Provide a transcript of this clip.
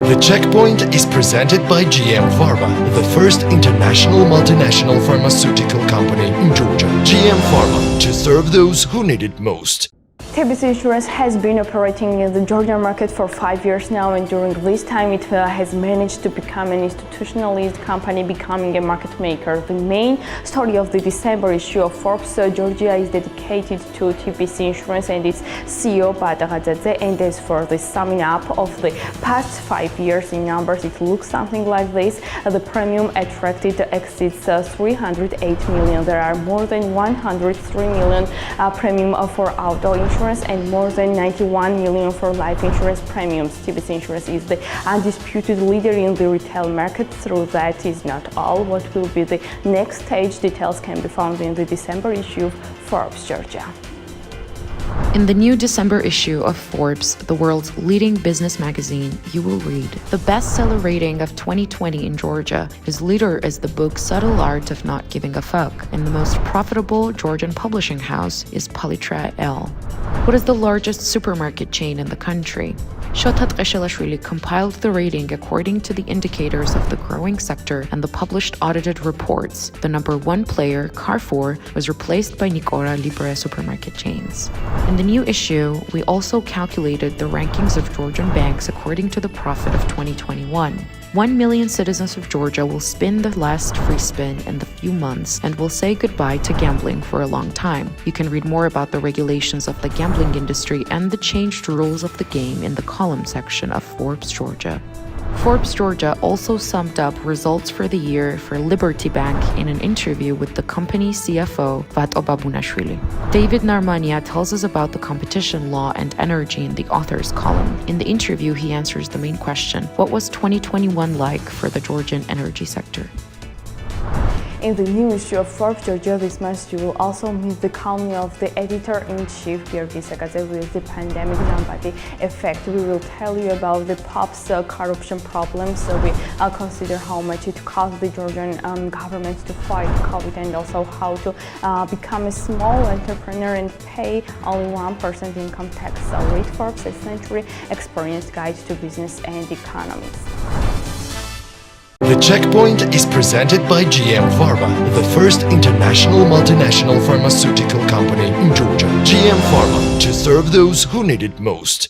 The Checkpoint is presented by GM Pharma, the first international multinational pharmaceutical company in Georgia. GM Pharma, to serve those who need it most. TBC Insurance has been operating in the Georgian market for 5 years now, and during this time it has managed to become an institutionalized company, becoming a market maker. The main story of the December issue of Forbes Georgia is dedicated to TBC Insurance and its CEO Badagadzadze. And as for the summing up of the past 5 years in numbers, it looks something like this. The premium attracted exceeds 308 million. There are more than 103 million premium for auto insurance and more than 91 million for life insurance premiums. TBC Insurance is the undisputed leader in the retail market. Through that is not all. What will be the next stage? Details can be found in the December issue of Forbes Georgia. In the new December issue of Forbes, the world's leading business magazine, you will read: the bestseller rating of 2020 in Georgia. His leader is the book Subtle Art of Not Giving a Fuck, and the most profitable Georgian publishing house is Palitra L. What is the largest supermarket chain in the country? Shotat Qeshelashvili compiled the rating according to the indicators of the growing sector and the published audited reports. The number one player, Carrefour, was replaced by Nicora Libre supermarket chains. In the new issue, we also calculated the rankings of Georgian banks according to the profit of 2021. 1 million citizens of Georgia will spin the last free spin in the few months and will say goodbye to gambling for a long time. You can read more about the regulations of the gambling industry and the changed rules of the game in the column section of Forbes Georgia. Forbes Georgia also summed up results for the year for Liberty Bank in an interview with the company's CFO, Vato Babunashvili. David Narmania tells us about the competition law and energy in the author's column. In the interview, he answers the main question: what was 2021 like for the Georgian energy sector? In the new issue of Forbes Georgia this month, you will also meet the column of the editor-in-chief, Georgi Sakadze, with the pandemic Zambati effect. We will tell you about the POP's corruption problems. We consider how much it cost the Georgian government to fight COVID, and also how to become a small entrepreneur and pay only 1% income tax. So read Forbes, a century experience guide to business and economics. The Checkpoint is presented by GM Pharma, the first international multinational pharmaceutical company in Georgia. GM Pharma, to serve those who need it most.